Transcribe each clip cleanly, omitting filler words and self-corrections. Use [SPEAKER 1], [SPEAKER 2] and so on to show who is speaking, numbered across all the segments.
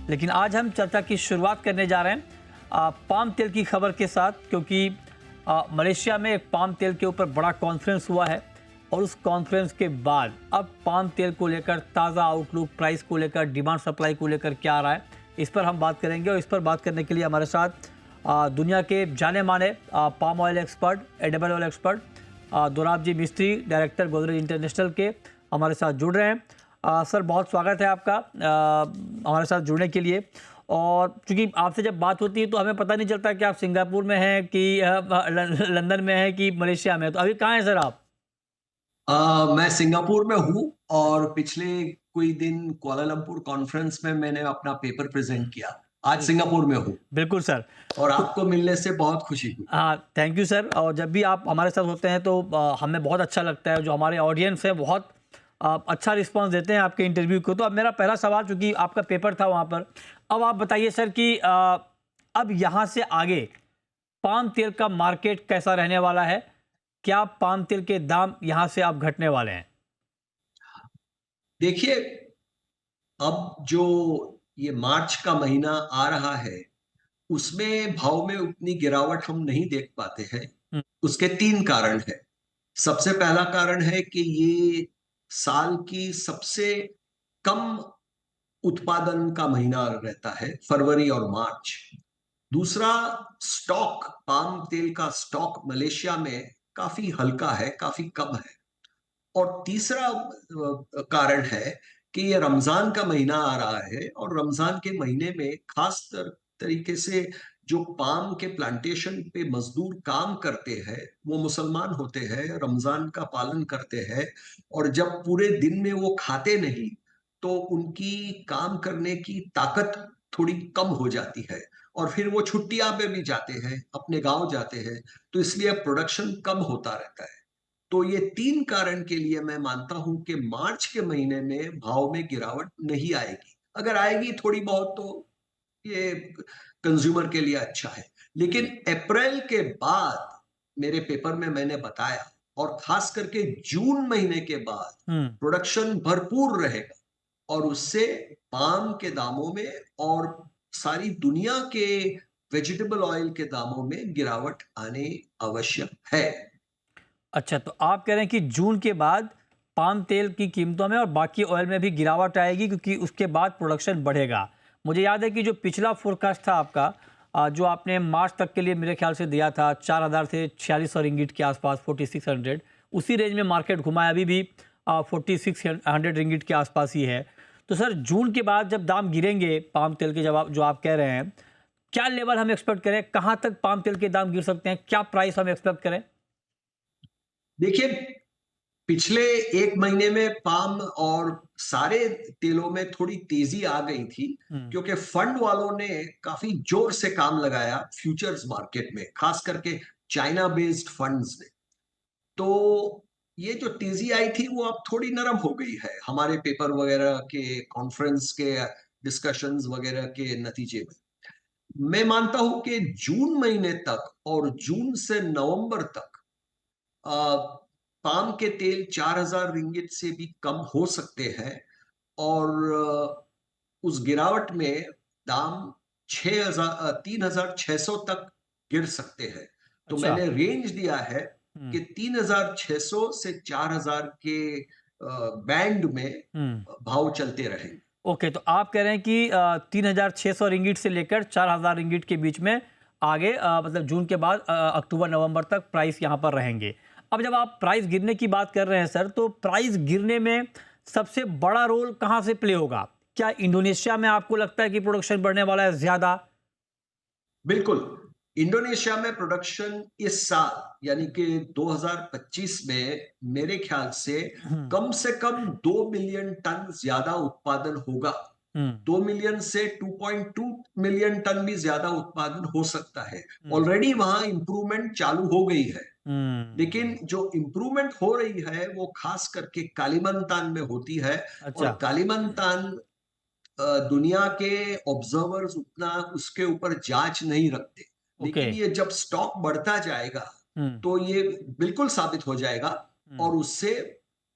[SPEAKER 1] लेकिन आज हम चर्चा की शुरुआत करने जा रहे हैं पाम तेल की खबर के साथ, क्योंकि मलेशिया में एक पाम तेल के ऊपर बड़ा कॉन्फ्रेंस हुआ है और उस कॉन्फ्रेंस के बाद अब पाम तेल को लेकर ताज़ा आउटलुक, प्राइस को लेकर, डिमांड सप्लाई को लेकर क्या आ रहा है, इस पर हम बात करेंगे। और इस पर बात करने के लिए हमारे साथ दुनिया के जाने माने palm oil expert, edible oil expert Dorab ji Mistry, director Godrej international के हमारे साथ जुड़ रहे हैं। सर, बहुत स्वागत है आपका हमारे साथ जुड़ने के लिए। और क्योंकि आपसे जब बात होती है तो हमें पता नहीं चलता कि आप सिंगापुर में हैं कि लंदन में हैं कि मलेशिया में हैं। तो अभी कहाँ हैं सर आप?
[SPEAKER 2] मैं सिंगापुर में हूँ और पिछले कोई दिन कुआलालंपुर कॉन्फ्रेंस में मैंने अपना पेपर प्रेजेंट किया। आज सिंगापुर में हूँ
[SPEAKER 1] बिल्कुल सर।
[SPEAKER 2] और
[SPEAKER 1] तो
[SPEAKER 2] आपको मिलने से बहुत खुशी हुई।
[SPEAKER 1] हाँ, थैंक यू सर। और जब भी आप हमारे साथ होते हैं तो हमें बहुत अच्छा लगता है। जो हमारे ऑडियंस है बहुत अच्छा रिस्पांस देते हैं आपके इंटरव्यू को। तो अब मेरा पहला सवाल, चूंकि आपका पेपर था वहाँ पर, अब आप बताइए सर कि अब यहाँ से आगे पाम तेल का मार्केट कैसा रहने वाला है? क्या पाम तेल के दाम यहाँ से अब घटने वाले हैं?
[SPEAKER 2] देखिए, अब जो ये मार्च का महीना आ रहा है, उसमें भाव में उतनी गिरावट हम नहीं देख पाते हैं।
[SPEAKER 1] हम्म,
[SPEAKER 2] उसके 3 कारण हैं। सबसे पहला कारण है कि ये साल की सबसे कम उत्पादन का महीना रहता है, फरवरी और मार्च। दूसरा, स्टॉक, पाम तेल का स्टॉक मलेशिया में काफी हल्का है, काफी कम है। और तीसरा कारण है कि ये रमजान का महीना आ रहा है और रमजान के महीने में खास तरीके से जो पाम के प्लांटेशन पे मजदूर काम करते हैं, वो मुसलमान होते हैं, रमजान का पालन करते हैं। और जब पूरे दिन में वो खाते नहीं तो उनकी काम करने की ताकत थोड़ी कम हो जाती है और फिर वो छुट्टियां पे भी जाते हैं, अपने गांव जाते हैं। तो इसलिए प्रोडक्शन कम होता रहता है। तो ये 3 कारण के लिए मैं मानता हूं कि मार्च के महीने में भाव में गिरावट नहीं आएगी। अगर आएगी थोड़ी बहुत तो ये कंज्यूमर के लिए अच्छा है। लेकिन अप्रैल के बाद, मेरे पेपर में मैंने बताया, और खास करके जून महीने के बाद
[SPEAKER 1] हम्म।
[SPEAKER 2] प्रोडक्शन भरपूर रहेगा और उससे पाम के दामों में और सारी दुनिया के वेजिटेबल ऑयल के दामों में गिरावट आने आवश्यक है।
[SPEAKER 1] अच्छा, तो आप कह रहे हैं कि जून के बाद पाम तेल की कीमतों में और बाकी ऑयल में भी गिरावट आएगी, क्योंकि उसके बाद प्रोडक्शन बढ़ेगा। मुझे याद है कि जो पिछला फोरकास्ट था आपका, जो आपने मार्च तक के लिए मेरे ख्याल से दिया था, 4,000 से 4600 रिंगिट के आसपास, 4600, उसी रेंज में मार्केट घुमाया। अभी भी 4600 रिंगिट के आसपास ही है। तो सर, जून के बाद जब दाम गिरेंगे पाम तेल के, जब जो आप कह रहे हैं, क्या लेवल हम एक्सपेक्ट करें? कहाँ तक पाम तेल के दाम गिर सकते हैं? क्या प्राइस हम एक्सपेक्ट करें?
[SPEAKER 2] देखिए, पिछले 1 महीने में पाम और सारे तेलों में थोड़ी तेजी आ गई थी,
[SPEAKER 1] हम्म।
[SPEAKER 2] क्योंकि फंड वालों ने काफी जोर से काम लगाया फ्यूचर्स मार्केट में, खास करके चाइना बेस्ड फंड्स ने। तो ये जो तेजी आई थी वो अब थोड़ी नरम हो गई है, हमारे पेपर वगैरह के, कॉन्फ्रेंस के, डिस्कशंस वगैरह के नतीजे में। मैं मानता हूं कि जून महीने तक और जून से नवंबर तक पाम के तेल 4,000 रिंगिट से भी कम हो सकते हैं। और उस गिरावट में दाम 3,600 तक गिर सकते हैं। तो
[SPEAKER 1] अच्छा।
[SPEAKER 2] मैंने रेंज दिया है
[SPEAKER 1] हुँ,
[SPEAKER 2] कि 3,600 से 4,000 के बैंड में
[SPEAKER 1] हुँ।
[SPEAKER 2] भाव चलते रहेंगे।
[SPEAKER 1] ओके, तो आप कह रहे हैं कि 3,600 रिंगिट से लेकर 4,000 रिंगिट के बीच में आगे, मतलब जून के बाद अक्टूबर-नवंबर तक प्राइस यहाँ पर रहेंगे। अब जब आप प्राइस गिरने की बात कर रहे हैं सर, तो प्राइस गिरने में सबसे बड़ा रोल कहाँ से प्ले होगा? क्या इंडोनेशिया में आपको लगता है कि प्रोडक्शन बढ़ने वाला है ज़्यादा?
[SPEAKER 2] बिल्कुल। इंडोनेशिया में प्रोडक्शन इस साल यानी कि 2025 में मेरे ख्याल
[SPEAKER 1] हुँ,
[SPEAKER 2] से कम 2 मिलियन टन ज्यादा उत्पादन होगा।
[SPEAKER 1] हुँ,
[SPEAKER 2] 2 मिलियन से 2.2 मिलियन टन भी ज्यादा उत्पादन हो सकता है।
[SPEAKER 1] हुँ,
[SPEAKER 2] ऑलरेडी वहां इंप्रूवमेंट चालू हो गई है। लेकिन
[SPEAKER 1] हुँ।
[SPEAKER 2] जो इंप्रूवमेंट हो रही है वो खास करके कालीमंतान में होती है।
[SPEAKER 1] अच्छा।
[SPEAKER 2] और कालीमंतान, दुनिया के ऑब्जर्वर्स उतना उसके ऊपर जांच नहीं रखते।
[SPEAKER 1] ओके।
[SPEAKER 2] लेकिन ये जब स्टॉक बढ़ता जाएगा
[SPEAKER 1] हुँ,
[SPEAKER 2] तो ये बिल्कुल साबित हो जाएगा
[SPEAKER 1] हुँ।
[SPEAKER 2] और उससे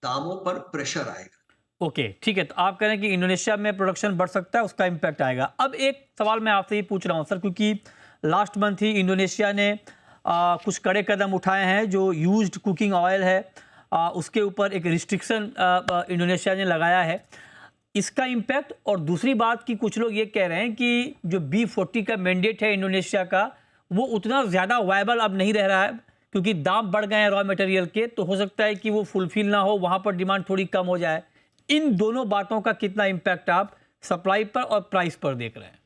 [SPEAKER 2] दामों पर प्रेशर आएगा।
[SPEAKER 1] ओके, ठीक है। तो आप कह रहे हैं कि इंडोनेशिया में प्रोडक्शन बढ़ सकता है, उसका इम्पैक्ट आएगा। अब एक सवाल मैं आपसे ये पूछ रहा हूँ सर, क्योंकि लास्ट मंथ ही इंडोनेशिया ने कुछ कड़े कदम उठाए हैं। जो यूज्ड कुकिंग ऑयल है उसके ऊपर एक रिस्ट्रिक्शन इंडोनेशिया ने लगाया है। इसका इम्पैक्ट, और दूसरी बात कि कुछ लोग ये कह रहे हैं कि जो B40 का मैंडेट है इंडोनेशिया का, वो उतना ज़्यादा वायबल अब नहीं रह रहा है, क्योंकि दाम बढ़ गए हैं रॉ मटेरियल के। तो हो सकता है कि वो फुलफिल ना हो, वहाँ पर डिमांड थोड़ी कम हो जाए। इन दोनों बातों का कितना इम्पैक्ट आप सप्लाई पर और प्राइस पर देख रहे हैं?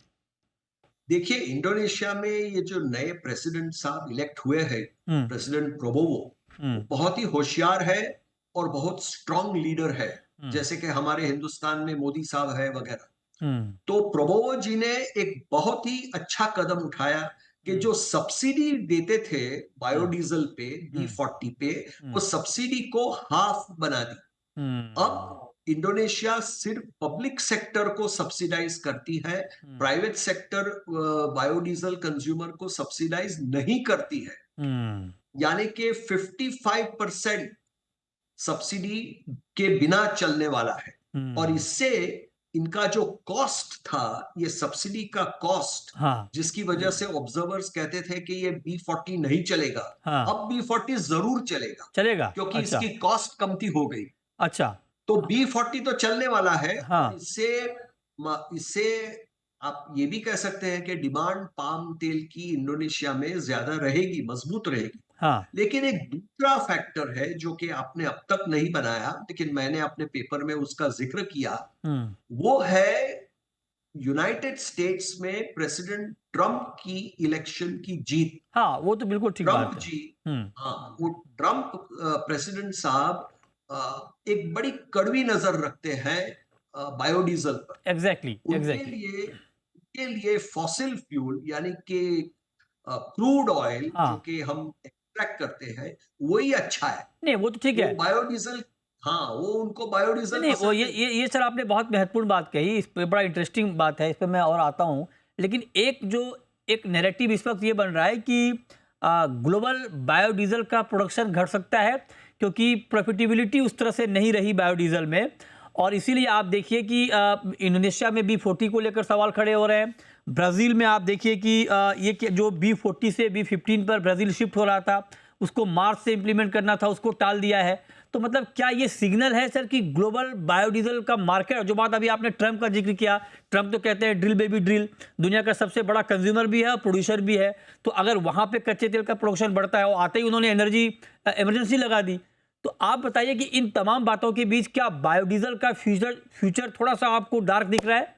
[SPEAKER 2] देखिए, इंडोनेशिया में ये जो नए प्रेसिडेंट साहब इलेक्ट हुए हैं,
[SPEAKER 1] हम्म।
[SPEAKER 2] प्रेसिडेंट प्रोबोवो,
[SPEAKER 1] हम्म।
[SPEAKER 2] वो बहुत ही होशियार है और बहुत स्ट्रांग लीडर है,
[SPEAKER 1] हम्म।
[SPEAKER 2] जैसे कि हमारे हिंदुस्तान में मोदी साहब है वगैरह।
[SPEAKER 1] हम्म।
[SPEAKER 2] तो प्रोबोवो जी ने एक बहुत ही अच्छा कदम उठाया कि
[SPEAKER 1] हम्म।
[SPEAKER 2] जो सब्सिडी देते थे
[SPEAKER 1] हम्म।
[SPEAKER 2] बायोडीजल पे,
[SPEAKER 1] हम्म।
[SPEAKER 2] B40 पे, वो
[SPEAKER 1] हम्म।
[SPEAKER 2] सब्सिडी को हाफ बना दी।
[SPEAKER 1] हम्म।
[SPEAKER 2] अब इंडोनेशिया सिर्फ पब्लिक सेक्टर को सब्सिडाइज करती है,
[SPEAKER 1] हम्म।
[SPEAKER 2] प्राइवेट सेक्टर बायोडीजल कंज्यूमर को सब्सिडाइज नहीं करती है।
[SPEAKER 1] हम्म।
[SPEAKER 2] यानी कि 55% सब्सिडी के बिना चलने वाला है। और
[SPEAKER 1] हम्म।
[SPEAKER 2] इससे इनका जो कॉस्ट था, ये सब्सिडी का कॉस्ट,
[SPEAKER 1] हाँ।
[SPEAKER 2] जिसकी वजह से ऑब्जर्वर्स कहते थे कि ये B40 नहीं चलेगा,
[SPEAKER 1] हाँ।
[SPEAKER 2] अब B40 जरूर चलेगा,
[SPEAKER 1] चलेगा।
[SPEAKER 2] क्योंकि
[SPEAKER 1] अच्छा।
[SPEAKER 2] इसकी कॉस्ट कमती हो गई।
[SPEAKER 1] अच्छा।
[SPEAKER 2] तो B40 तो चलने वाला है। और
[SPEAKER 1] हाँ।
[SPEAKER 2] इससे इससे आप ये भी कह सकते हैं कि डिमांड पाम तेल की इंडोनेशिया में ज्यादा रहेगी, मजबूत रहेगी।
[SPEAKER 1] हाँ।
[SPEAKER 2] लेकिन एक दूसरा फैक्टर है जो कि आपने अब तक नहीं बनाया, लेकिन मैंने अपने पेपर में उसका जिक्र किया।
[SPEAKER 1] हम्म।
[SPEAKER 2] वो है यूनाइटेड स्टेट्स में प्रेसिडेंट ट्रंप की इलेक्शन की जीत।
[SPEAKER 1] हाँ, वो तो बिल्कुल ठीक
[SPEAKER 2] ट्रंप
[SPEAKER 1] बात है।
[SPEAKER 2] जी,
[SPEAKER 1] हम्म।
[SPEAKER 2] हाँ, वो ट्रंप प्रेसिडेंट साहब एक बड़ी कड़वी नजर रखते हैं बायोडीजल पर।
[SPEAKER 1] एग्जैक्टली,
[SPEAKER 2] उनके
[SPEAKER 1] एग्जैक्टली।
[SPEAKER 2] लिए उनके लिए फॉसिल फ्यूल यानी कि क्रूड ऑयल जो
[SPEAKER 1] हाँ।
[SPEAKER 2] कि हम एक्सट्रैक्ट करते हैं, वही अच्छा है।
[SPEAKER 1] नहीं, वो तो ठीक
[SPEAKER 2] वो
[SPEAKER 1] है।
[SPEAKER 2] बायोडीजल, हाँ, वो उनको
[SPEAKER 1] नहीं
[SPEAKER 2] बायोडीजल
[SPEAKER 1] नहीं, वो
[SPEAKER 2] पसंद नहीं।
[SPEAKER 1] ये सर आपने बहुत महत्वपूर्ण बात कही। इस पे बड़ा इंटरेस्टिंग बात है, इस पे मैं और आता हूँ। लेकिन एक नैरेटिव इस वक्त ये बन रहा है कि ग्लोबल बायोडीजल का प्रोडक्शन घट सकता है, क्योंकि प्रॉफिटेबिलिटी उस तरह से नहीं रही बायोडीजल में। और इसीलिए आप देखिए कि इंडोनेशिया में B40 को लेकर सवाल खड़े हो रहे हैं। ब्राज़ील में आप देखिए कि जो B40 से B15 पर ब्राज़ील शिफ्ट हो रहा था, उसको मार्च से इंप्लीमेंट करना था, उसको टाल दिया है। तो मतलब क्या ये सिग्नल है सर कि ग्लोबल बायोडीजल का मार्केट, जो बात अभी आपने ट्रंप का जिक्र किया, ट्रंप तो कहते हैं ड्रिल बेबी ड्रिल, दुनिया का सबसे बड़ा कंज्यूमर भी है और प्रोड्यूसर भी है। तो अगर वहां पे कच्चे तेल का प्रोडक्शन बढ़ता है, और आते ही उन्होंने इमरजेंसी लगा दी। तो आप बताइए कि इन तमाम बातों के बीच क्या बायोडीजल का फ्यूचर थोड़ा सा आपको डार्क दिख रहा है?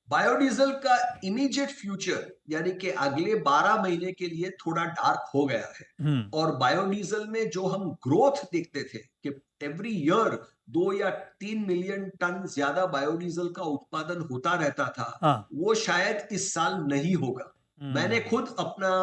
[SPEAKER 2] बायोडीजल का इमीडिएट फ्यूचर यानी कि अगले 12 महीने के लिए थोड़ा डार्क हो गया है।
[SPEAKER 1] हम्म।
[SPEAKER 2] और बायोडीजल में जो हम ग्रोथ देखते थे कि एवरी ईयर 2 या 3 मिलियन टन ज्यादा बायोडीजल का उत्पादन होता रहता था,
[SPEAKER 1] हाँ।
[SPEAKER 2] वो शायद इस साल नहीं होगा। मैंने
[SPEAKER 1] हम्म।
[SPEAKER 2] खुद अपना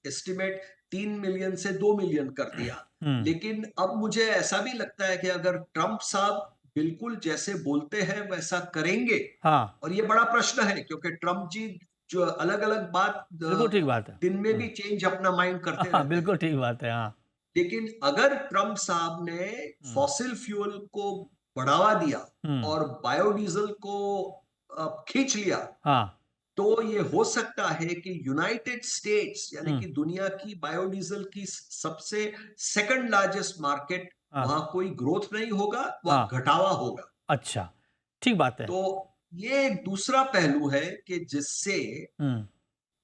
[SPEAKER 2] एस्टिमेट 3 मिलियन से 2 मिलियन कर दिया।
[SPEAKER 1] हम्म।
[SPEAKER 2] लेकिन अब मुझे ऐसा भी लगता है कि अगर ट्रंप साहब बिल्कुल जैसे बोलते हैं वैसा करेंगे,
[SPEAKER 1] हाँ,
[SPEAKER 2] और ये बड़ा प्रश्न है क्योंकि ट्रंप जी जो अलग अलग बात
[SPEAKER 1] बिल्कुल ठीक बात है।
[SPEAKER 2] दिन में भी चेंज अपना माइंड करते
[SPEAKER 1] हाँ,
[SPEAKER 2] रहते हैं।
[SPEAKER 1] बिल्कुल ठीक बात है। हाँ।
[SPEAKER 2] लेकिन अगर ट्रंप साहब ने
[SPEAKER 1] हम्म।
[SPEAKER 2] फॉसिल फ्यूल को बढ़ावा दिया
[SPEAKER 1] हम्म।
[SPEAKER 2] और बायोडीजल को खींच लिया,
[SPEAKER 1] हाँ।
[SPEAKER 2] तो ये हो सकता है कि यूनाइटेड स्टेट्स यानी
[SPEAKER 1] हम्म।
[SPEAKER 2] कि दुनिया की बायोडीजल की सबसे सेकंड लार्जेस्ट मार्केट,
[SPEAKER 1] हाँ।
[SPEAKER 2] वहां कोई ग्रोथ नहीं होगा,
[SPEAKER 1] हाँ।
[SPEAKER 2] वहां घटावा होगा।
[SPEAKER 1] अच्छा, ठीक बात है।
[SPEAKER 2] तो ये एक दूसरा पहलू है कि जिससे
[SPEAKER 1] हम्म।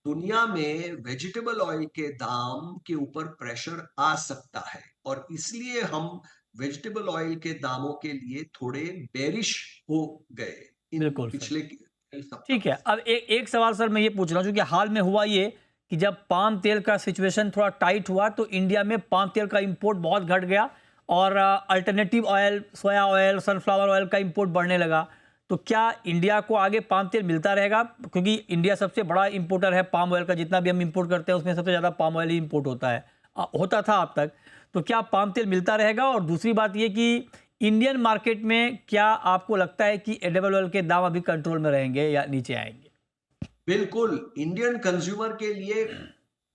[SPEAKER 2] दुनिया में वेजिटेबल ऑयल के दाम के ऊपर प्रेशर आ सकता है, और इसलिए हम वेजिटेबल ऑयल के दामों के लिए थोड़े बेरिश हो गए इन
[SPEAKER 1] बिल्कुल सर।
[SPEAKER 2] पिछले कई
[SPEAKER 1] ठीक
[SPEAKER 2] सप्ताहों
[SPEAKER 1] है।
[SPEAKER 2] से।
[SPEAKER 1] अब एक सवाल सर मैं ये पूछ रहा हूँ, कि हाल में हुआ ये कि जब पाम तेल का सिचुएशन थोड़ा टाइट हुआ, तो इंडिया में पाम तेल का इंपोर्ट बहुत घट गया, और अल्टरनेटिव ऑयल, सोया ऑयल, सनफ्लावर ऑयल का इंपोर्ट बढ़ने लगा। तो क्या इंडिया को आगे पाम तेल मिलता रहेगा? क्योंकि इंडिया सबसे बड़ा इंपोर्टर है पाम ऑयल का। जितना भी हम इंपोर्ट करते हैं उसमें सबसे ज़्यादा पाम ऑयल ही इंपोर्ट होता है, होता था अब तक। तो क्या पाम तेल मिलता रहेगा? और दूसरी बात ये कि इंडियन मार्केट में क्या आपको लगता है कि एडिबल ऑयल के दाम अभी कंट्रोल में रहेंगे या नीचे आएंगे?
[SPEAKER 2] बिल्कुल, इंडियन कंज्यूमर के लिए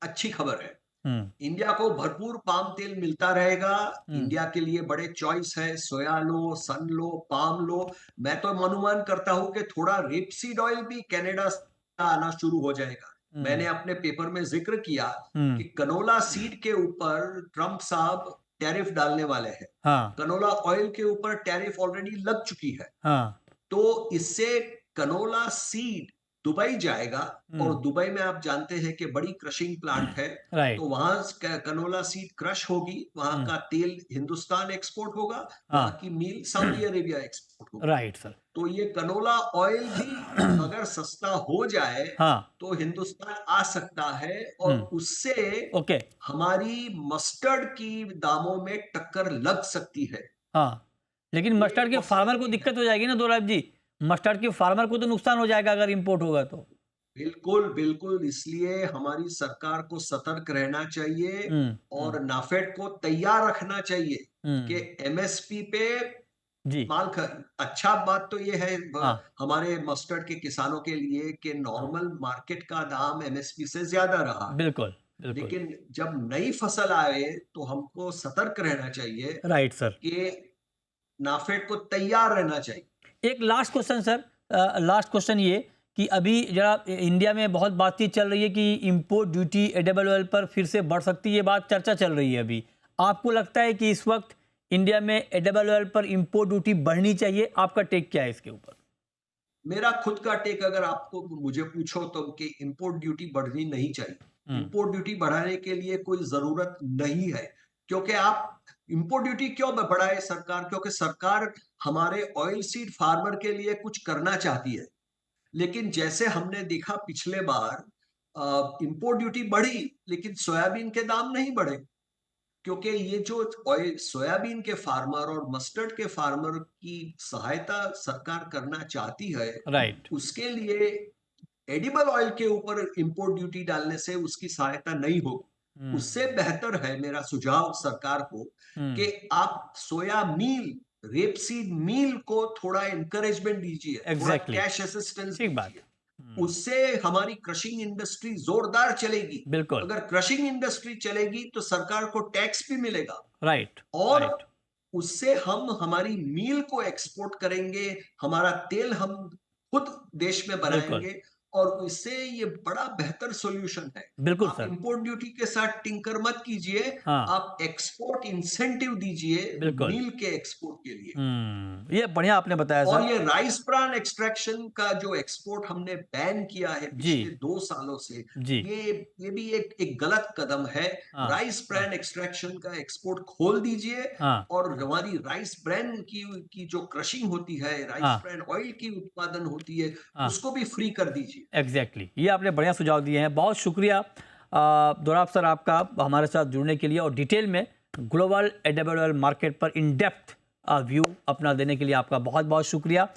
[SPEAKER 2] अच्छी खबर है। इंडिया को भरपूर पाम तेल मिलता रहेगा।
[SPEAKER 1] हम्म।
[SPEAKER 2] इंडिया के लिए बड़े चॉइस है, सोया लो, सन लो, पाम लो। मैं तो अनुमान करता हूं कि थोड़ा रेपसीड ऑयल भी कनाडा से आना शुरू हो जाएगा। मैंने अपने पेपर में जिक्र किया कि
[SPEAKER 1] हम्म।
[SPEAKER 2] कनोला सीड के ऊपर ट्रंप साहब टैरिफ डालने वाले हैं।
[SPEAKER 1] हाँ।
[SPEAKER 2] कनोला ऑयल के ऊपर टैरिफ ऑलरेडी लग चुकी है।
[SPEAKER 1] हाँ।
[SPEAKER 2] तो इससे कनोला सीड दुबई जाएगा, और दुबई में आप जानते हैं कि बड़ी क्रशिंग प्लांट है।
[SPEAKER 1] राइट।
[SPEAKER 2] तो वहां कनोला सीड क्रश होगी, वहां का तेल हिंदुस्तान एक्सपोर्ट होगा, वहां
[SPEAKER 1] हाँ।
[SPEAKER 2] की मील सऊदी अरेबिया एक्सपोर्ट होगी।
[SPEAKER 1] Right sir.
[SPEAKER 2] तो ये कनोला ऑयल भी अगर सस्ता हो जाए
[SPEAKER 1] हाँ।
[SPEAKER 2] तो हिंदुस्तान आ सकता है, और उससे
[SPEAKER 1] ओके।
[SPEAKER 2] हमारी मस्टर्ड की दामों में टक्कर लग सकती है।
[SPEAKER 1] हाँ, लेकिन
[SPEAKER 2] ये
[SPEAKER 1] मस्टर्ड के फार्मर को
[SPEAKER 2] पॉसिबिलिटी है।
[SPEAKER 1] दिक्कत हो जाएगी ना दोराब जी। मस्टर्ड के फार्मर को तो नुकसान हो जाएगा अगर इंपोर्ट होगा तो।
[SPEAKER 2] बिल्कुल, बिल्कुल, इसलिए हमारी सरकार को सतर्क रहना चाहिए और नाफेड को तैयार रखना चाहिए कि एमएसपी पे
[SPEAKER 1] जी।
[SPEAKER 2] माल ख अच्छा बात तो ये है
[SPEAKER 1] हाँ।
[SPEAKER 2] हमारे मस्टर्ड के किसानों के लिए कि नॉर्मल मार्केट का दाम एमएसपी से ज़्यादा रहा।
[SPEAKER 1] बिल्कुल, बिल्कुल।
[SPEAKER 2] लेकिन जब नई फसल आए तो हमको सतर्क रहना चाहिए
[SPEAKER 1] राइट सर।
[SPEAKER 2] कि नाफेड को तैयार रहना चाहिए।
[SPEAKER 1] एक last question sir, last question ये कि अभी जरा इंडिया में बहुत बातचीत चल रही है कि इंपोर्ट ड्यूटी एडिबल ऑयल पर फिर से बढ़ सकती है, ये बात चर्चा चल रही है अभी। आपको लगता है कि इस वक्त इंडिया में एडिबल ऑयल पर इंपोर्ट ड्यूटी बढ़नी चाहिए? आपका टेक क्या है इसके ऊपर?
[SPEAKER 2] मेरा खुद का टेक अगर आपको मुझे पूछो तो कि इंपोर्ट ड्यूटी बढ़नी नहीं चाहिए। इंपोर्ट ड्यूटी बढ़ाने के लिए कोई जरूरत नहीं है, क्योंकि आप इंपोर्ट ड्यूटी क्यों बढ़ाए सरकार? क्योंकि सरकार हमारे ऑयल सीड फार्मर के लिए कुछ करना चाहती है। लेकिन जैसे हमने देखा पिछले बार इंपोर्ट ड्यूटी बढ़ी लेकिन सोयाबीन के दाम नहीं बढ़े, क्योंकि ये जो ऑयल सोयाबीन के फार्मर और मस्टर्ड के फार्मर की सहायता सरकार करना चाहती है,
[SPEAKER 1] राइट।
[SPEAKER 2] उसके लिए एडिबल ऑयल के ऊपर इंपोर्ट ड्यूटी डालने से उसकी सहायता नहीं होगी। उससे बेहतर है, मेरा सुझाव सरकार को, कि आप सोया मील, रेपसीड मील को थोड़ा एनकरेजमेंट दीजिए, थोड़ा
[SPEAKER 1] एग्जैक्टली।
[SPEAKER 2] कैश असिस्टेंस
[SPEAKER 1] ठीक बात।
[SPEAKER 2] दीजिए। उससे हमारी क्रशिंग इंडस्ट्री जोरदार चलेगी।
[SPEAKER 1] बिल्कुल।
[SPEAKER 2] अगर क्रशिंग इंडस्ट्री चलेगी तो सरकार को टैक्स भी मिलेगा,
[SPEAKER 1] राइट।
[SPEAKER 2] और
[SPEAKER 1] राइट।
[SPEAKER 2] उससे हम हमारी मील को एक्सपोर्ट करेंगे, हमारा तेल हम खुद देश में
[SPEAKER 1] बिल्कुल।
[SPEAKER 2] बनाएंगे, और इससे ये बड़ा बेहतर सॉल्यूशन है।
[SPEAKER 1] बिल्कुल
[SPEAKER 2] आप
[SPEAKER 1] सर।
[SPEAKER 2] इंपोर्ट ड्यूटी के साथ टिंकर मत कीजिए,
[SPEAKER 1] हाँ।
[SPEAKER 2] आप एक्सपोर्ट इंसेंटिव दीजिए
[SPEAKER 1] बिल्कुल।
[SPEAKER 2] मील के एक्सपोर्ट के लिए।
[SPEAKER 1] ये बढ़िया आपने बताया
[SPEAKER 2] और
[SPEAKER 1] सर।
[SPEAKER 2] ये राइस ब्रान एक्सट्रैक्शन का जो एक्सपोर्ट हमने बैन किया है
[SPEAKER 1] जी।
[SPEAKER 2] पिछले 2 सालों से,
[SPEAKER 1] जी।
[SPEAKER 2] ये भी एक गलत कदम है।
[SPEAKER 1] हाँ।
[SPEAKER 2] राइस ब्रान एक्सट्रैक्शन का एक्सपोर्ट खोल दीजिए,
[SPEAKER 1] हाँ।
[SPEAKER 2] और हमारी राइस ब्रान की जो क्रशिंग होती है, राइस
[SPEAKER 1] हाँ।
[SPEAKER 2] ब्रान ऑयल की उत्पादन होती है,
[SPEAKER 1] हाँ।
[SPEAKER 2] उसको भी फ्री कर दीजिए।
[SPEAKER 1] एग्जैक्टली, ये आपने बढ़िया सुझाव दिए हैं। बहुत शुक्रिया दोराब सर आपका हमारे साथ जुड़ने के लिए, और डिटेल में ग्लोबल एडिबल ऑयल मार्केट पर इन डेप्थ व्यू अपना देने के लिए आपका बहुत बहुत शुक्रिया।